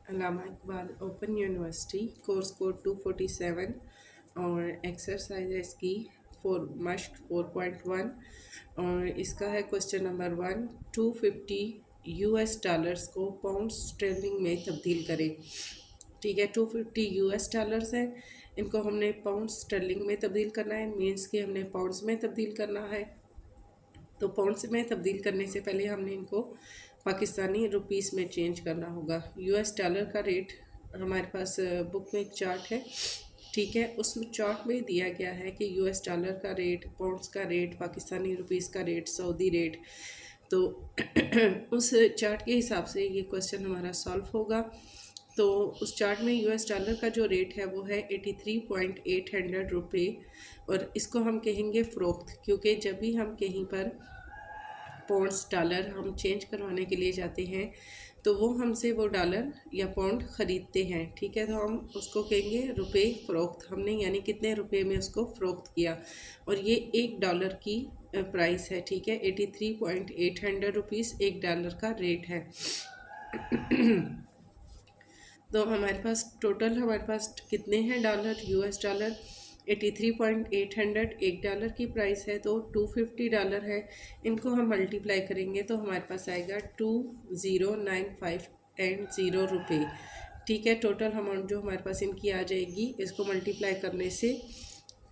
अल्लामा Iqbal open university course code 247 और exercise है इसकी मश्क 4.1 और इसका है क्वेश्चन नंबर 1। 250 यूएस डॉलर्स को पाउंड स्टर्लिंग में तब्दील करें। ठीक है, 250 यूएस डॉलर्स हैं, इनको हमने पाउंड स्टर्लिंग में तब्दील करना है, मीन्स कि हमने पाउंड्स में तब्दील करना है। तो पाउंड्स में तब्दील करने से पहले हमने इनको पाकिस्तानी रुपीस में चेंज करना होगा। यूएस डॉलर का रेट हमारे पास बुक में एक चार्ट है, ठीक है, उस चार्ट में दिया गया है कि यूएस डॉलर का रेट, पाउंड्स का रेट, पाकिस्तानी रुपीस का रेट, सऊदी रेट। तो उस चार्ट के हिसाब से ये क्वेश्चन हमारा सॉल्व होगा। तो उस चार्ट में यूएस डॉलर का जो रेट है वो है 83.800 रुपये और इसको हम कहेंगे फ़रोख्त, क्योंकि जब भी हम कहीं पर पाउंड्स डॉलर हम चेंज करवाने के लिए जाते हैं तो वो हमसे वो डॉलर या पाउंड ख़रीदते हैं। ठीक है, तो हम उसको कहेंगे रुपए फ़रोख्त। हमने यानी कितने रुपए में उसको फ़रोख्त किया और ये $1 की प्राइस है। ठीक है, 83.800 रुपीज़ $1 का रेट है। तो हमारे पास टोटल कितने हैं डॉलर, यूएस डॉलर 83.800 $1 की प्राइस है, तो $250 है। इनको हम मल्टीप्लाई करेंगे तो हमारे पास आएगा 2095 रुपये। ठीक है, टोटल अमाउंट जो हमारे पास इनकी आ जाएगी, इसको मल्टीप्लाई करने से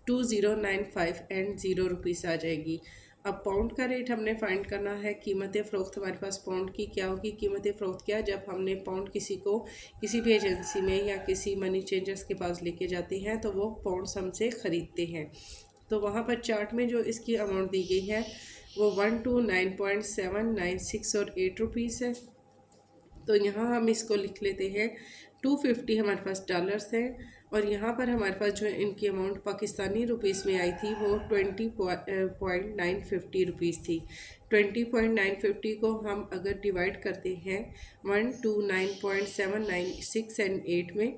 2095 रुपीज़ आ जाएगी। अब पाउंड का रेट हमने फाइंड करना है। कीमत फ़रोख्त हमारे पास पाउंड की क्या होगी, कीमत फ़रोख्त क्या, जब हमने पाउंड किसी को किसी भी एजेंसी में या किसी मनी चेंजर्स के पास लेके जाते हैं तो वो पाउंड्स हमसे ख़रीदते हैं। तो वहाँ पर चार्ट में जो इसकी अमाउंट दी गई है वो 129.796 और 8 रुपीज़ है। तो यहाँ हम इसको लिख लेते हैं 250 हमारे पास डॉलर्स हैं और यहाँ पर हमारे पास जो इनकी अमाउंट पाकिस्तानी रुपीस में आई थी वो 20.950 रुपीज़ थी। 20.950 को हम अगर डिवाइड करते हैं 129.796 एंड 8 में,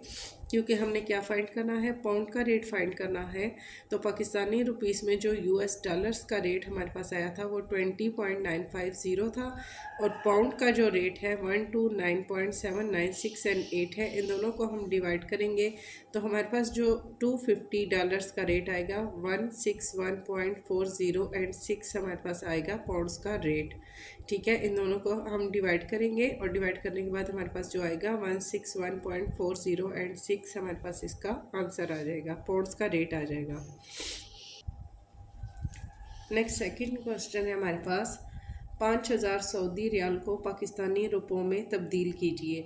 क्योंकि हमने क्या फ़ाइंड करना है, पाउंड का रेट फाइंड करना है। तो पाकिस्तानी रुपीस में जो यूएस डॉलर्स का रेट हमारे पास आया था वो 20.950 था और पाउंड का जो रेट है 129.796 एंड 8 है। इन दोनों को हम डिवाइड करेंगे तो हमारे पास जो $250 का रेट आएगा 161.40 एंड 6 हमारे पास आएगा पाउंड्स का रेट। ठीक है, इन दोनों को हम डिवाइड करेंगे और डिवाइड करने के बाद हमारे पास जो आएगा 161.40 एंड 6 हमारे पास इसका आंसर आ जाएगा, पाउंड्स का रेट आ जाएगा। नेक्स्ट सेकंड क्वेश्चन है हमारे पास, 5000 सऊदी रियाल को पाकिस्तानी रुपयों में तब्दील कीजिए।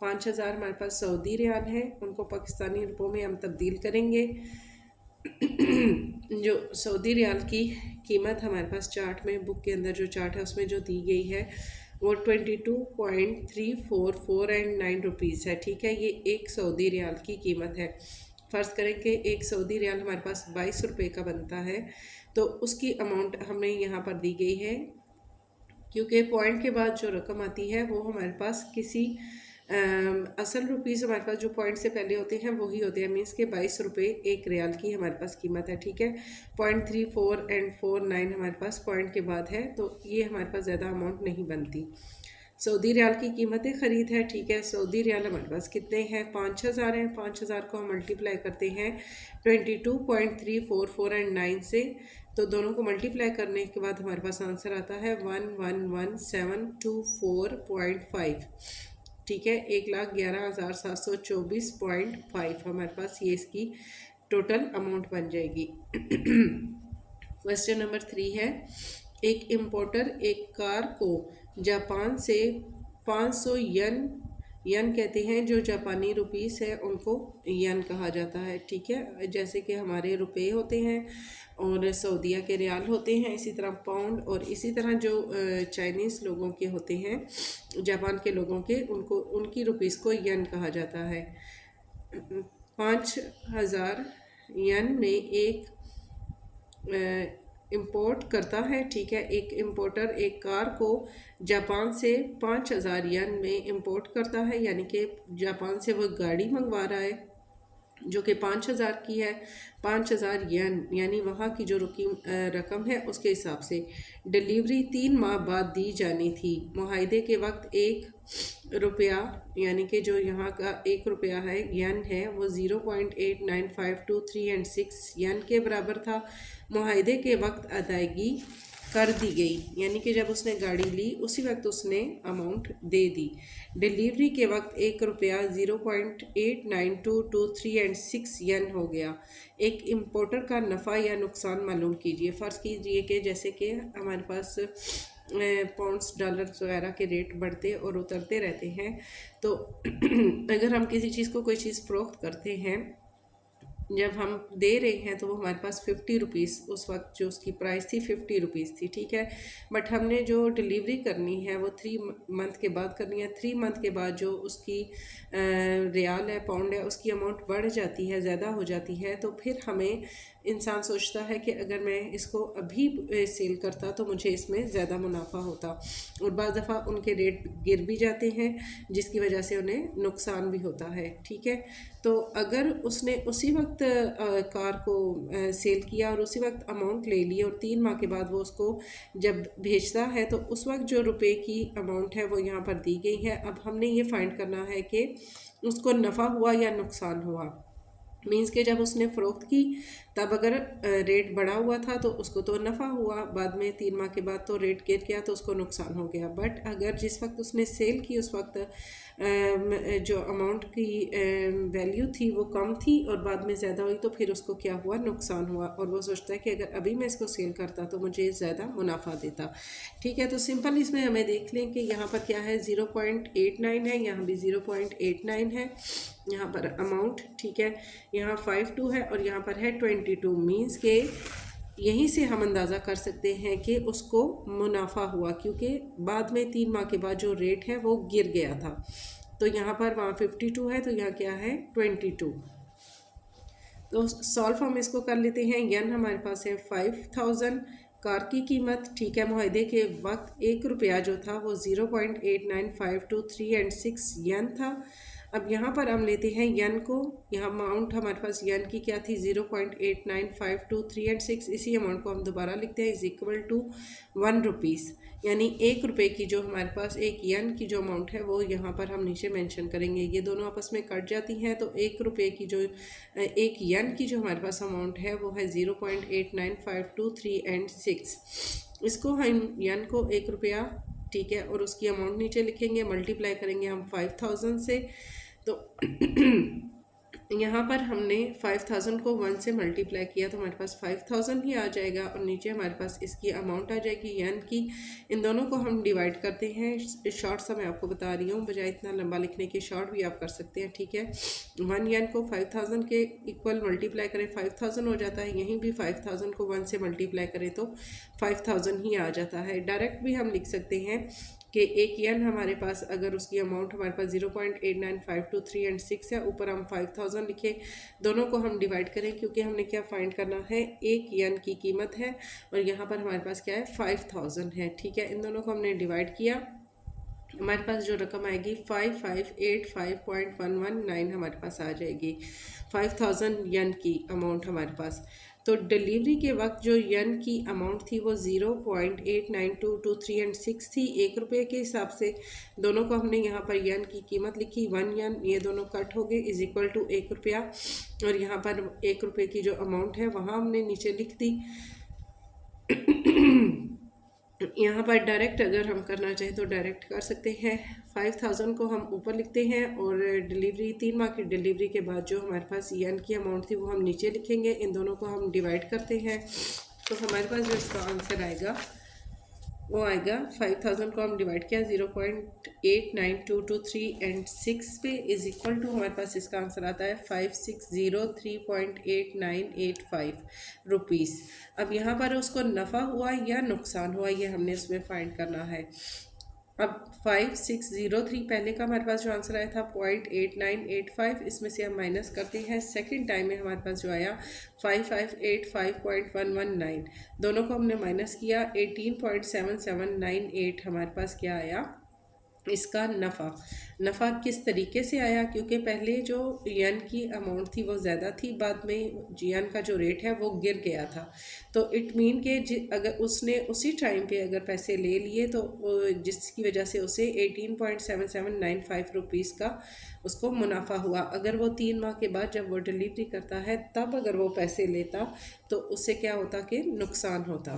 5000 हमारे पास सऊदी रियाल है, उनको पाकिस्तानी रुपयों में हम तब्दील करेंगे। जो सऊदी रियाल की कीमत हमारे पास चार्ट में, बुक के अंदर जो चार्ट है उसमें जो दी गई है वो 22.344 एंड 9 रुपीज़ है। ठीक है, ये एक सऊदी रियाल की कीमत है। फ़र्ज़ करें कि एक सऊदी रियाल हमारे पास 22 रुपये का बनता है, तो उसकी अमाउंट हमें यहाँ पर दी गई है, क्योंकि पॉइंट के बाद जो रकम आती है वो हमारे पास किसी असल रुपीज़ हमारे पास जो पॉइंट से पहले होते हैं वही होते हैं, मीन्स के 22 रुपये एक रियाल की हमारे पास कीमत है। ठीक है, 0.34 एंड 49 हमारे पास पॉइंट के बाद है, तो ये हमारे पास ज़्यादा अमाउंट नहीं बनती। सऊदी रियाल की कीमतें ख़रीद है। ठीक है, सऊदी रियाल हमारे पास कितने हैं, 5000 हैं। 5000 को हम मल्टीप्लाई करते हैं 22.344 एंड 9 से, तो दोनों को मल्टीप्लाई करने के बाद हमारे पास आंसर आता है 111,724.5। ठीक है, 1,11,724.5 हमारे पास ये इसकी टोटल अमाउंट बन जाएगी। क्वेश्चन नंबर 3 है, एक इम्पोर्टर एक कार को जापान से 500 यन कहते हैं, जो जापानी रुपीस है उनको यन कहा जाता है। ठीक है, जैसे कि हमारे रुपए होते हैं और सऊदीया के रियाल होते हैं, इसी तरह पाउंड और इसी तरह जो चाइनीज़ लोगों के होते हैं, जापान के लोगों के, उनको उनकी रुपीस को यन कहा जाता है। 5000 यन में एक इंपोर्ट करता है। ठीक है, एक इंपोर्टर एक कार को जापान से 5000 यन में इंपोर्ट करता है, यानी कि जापान से वो गाड़ी मंगवा रहा है जो कि 5,000 की है, 5,000 येन, यानी वहाँ की जो रकम है उसके हिसाब से डिलीवरी 3 माह बाद दी जानी थी। मुआहदे के वक्त 1 रुपया, यानी कि जो यहाँ का 1 रुपया है येन है, वो 0.8952 एंड 6 येन के बराबर था। मुआहदे के वक्त अदायगी कर दी गई, यानी कि जब उसने गाड़ी ली उसी वक्त उसने अमाउंट दे दी। डिलीवरी के वक्त 1 रुपया 0.8922 एंड 6 येन हो गया। एक इम्पोर्टर का नफ़ा या नुकसान मालूम कीजिए। फ़र्ज़ कीजिए कि जैसे कि हमारे पास पाउंड्स डॉलर्स वगैरह के रेट बढ़ते और उतरते रहते हैं, तो अगर हम किसी चीज़ को कोई चीज़ फ़रोख्त करते हैं, जब हम दे रहे हैं तो वो हमारे पास 50 रुपीज़, उस वक्त जो उसकी प्राइस थी 50 रुपीज़ थी, ठीक है। बट हमने जो डिलीवरी करनी है वो 3 मंथ के बाद करनी है। 3 मंथ के बाद जो उसकी रियाल है, पाउंड है, उसकी अमाउंट बढ़ जाती है, ज़्यादा हो जाती है, तो फिर हमें इंसान सोचता है कि अगर मैं इसको अभी सेल करता तो मुझे इसमें ज़्यादा मुनाफा होता, और बाज़ दफ़ा उनके रेट गिर भी जाते हैं जिसकी वजह से उन्हें नुकसान भी होता है, ठीक है। तो अगर उसने उसी वक्त कार को सेल किया और उसी वक्त अमाउंट ले ली और 3 माह के बाद वो उसको जब भेजता है तो उस वक्त जो रुपए की अमाउंट है वो यहाँ पर दी गई है। अब हमने ये फाइंड करना है कि उसको नफ़ा हुआ या नुकसान हुआ। मीन्स के जब उसने फ़रोख्त की तब अगर रेट बढ़ा हुआ था तो उसको तो नफ़ा हुआ, बाद में 3 माह के बाद तो रेट गिर गया तो उसको नुकसान हो गया। बट अगर जिस वक्त उसने सेल की उस वक्त जो अमाउंट की वैल्यू थी वो कम थी और बाद में ज़्यादा हुई, तो फिर उसको क्या हुआ, नुकसान हुआ, और वो सोचता है कि अगर अभी मैं इसको सेल करता तो मुझे ज़्यादा मुनाफा देता, ठीक है। तो सिंपल इसमें हमें देख लें कि यहाँ पर क्या है, 0.89 है, यहाँ भी 0.89 है, यहाँ पर अमाउंट, ठीक है, यहाँ 52 है और यहाँ पर है 22। मीन्स के यहीं से हम अंदाज़ा कर सकते हैं कि उसको मुनाफा हुआ, क्योंकि बाद में 3 माह के बाद जो रेट है वो गिर गया था। तो यहाँ पर वहाँ 52 है, तो यहाँ क्या है 22। तो सॉल्व हम इसको कर लेते हैं। यन हमारे पास है 5000, कार की कीमत, ठीक है, मुआहदे के वक्त 1 रुपया जो था वो 0.89523 एंड 6 यन था। अब यहाँ पर हम लेते हैं यन को, यहाँ अमाउंट हमारे पास यन की क्या थी, 0.89523 एंड 6, इसी अमाउंट को हम दोबारा लिखते हैं, इज इक्वल टू 1 रुपीज़, यानी 1 रुपये की जो हमारे पास एक यन की जो अमाउंट है वो यहाँ पर हम नीचे मेंशन करेंगे। ये दोनों आपस में कट जाती हैं, तो 1 रुपये की जो एक यन की जो हमारे पास अमाउंट है वो है 0.89523 एंड 6। इसको हम यन को 1 रुपया, ठीक है, और उसकी अमाउंट नीचे लिखेंगे, मल्टीप्लाई करेंगे हम 5000 से। तो यहाँ पर हमने 5000 को 1 से मल्टीप्लाई किया तो हमारे पास 5000 ही आ जाएगा, और नीचे हमारे पास इसकी अमाउंट आ जाएगी यन की। इन दोनों को हम डिवाइड करते हैं, शॉर्ट सा मैं आपको बता रही हूँ, बजाय इतना लंबा लिखने के शॉर्ट भी आप कर सकते हैं, ठीक है। 1 यन को 5000 के इक्वल मल्टीप्लाई करें 5000 हो जाता है, यहीं भी 5000 को 1 से मल्टीप्लाई करें तो 5000 ही आ जाता है। डायरेक्ट भी हम लिख सकते हैं कि एक यन हमारे पास, अगर उसकी अमाउंट हमारे पास 0.89523 एंड 6 है, ऊपर हम 5000 लिखे, दोनों को हम डिवाइड करें, क्योंकि हमने क्या फाइंड करना है, एक यन की कीमत है और यहाँ पर हमारे पास क्या है 5000 है, ठीक है। इन दोनों को हमने डिवाइड किया, हमारे पास जो रकम आएगी 5585.119 हमारे पास आ जाएगी, 5000 यन की अमाउंट हमारे पास। तो डिलीवरी के वक्त जो यन की अमाउंट थी वो 0.89223 एंड 6 थी, 1 रुपये के हिसाब से। दोनों को हमने यहाँ पर यन की कीमत लिखी 1 यन, ये दोनों कट हो गए, इज इक्वल टू 1 रुपया, और यहाँ पर 1 रुपये की जो अमाउंट है वहाँ हमने नीचे लिख दी। यहाँ पर डायरेक्ट अगर हम करना चाहें तो डायरेक्ट कर सकते हैं। 5000 को हम ऊपर लिखते हैं और डिलीवरी 3 माह की डिलीवरी के बाद जो हमारे पास यन की अमाउंट थी वो हम नीचे लिखेंगे। इन दोनों को हम डिवाइड करते हैं, तो हमारे पास जो इसका आंसर आएगा वो आएगा 5000 को हम डिवाइड किया 0.89223 एंड 6 पे, इज इक्वल टू हमारे पास इसका आंसर आता है 5603.8985 रुपीज़। अब यहाँ पर उसको नफ़ा हुआ या नुकसान हुआ, ये हमने उसमें फाइंड करना है। अब 5603 पहले का हमारे पास जो आंसर आया था 0.8985, इसमें से हम माइनस करते हैं, सेकंड टाइम में हमारे पास जो आया 5585.119, दोनों को हमने माइनस किया, 18.7798 हमारे पास क्या आया, इसका नफ़ा किस तरीके से आया, क्योंकि पहले जो यन की अमाउंट थी वो ज़्यादा थी, बाद में यन का जो रेट है वो गिर गया था। तो इट मीन के अगर उसने उसी टाइम पे अगर पैसे ले लिए तो जिसकी वजह से उसे 18.7795 रुपीज़ का उसको मुनाफा हुआ। अगर वो 3 माह के बाद जब वो डिलीवरी करता है तब अगर वो पैसे लेता तो उससे क्या होता कि नुकसान होता।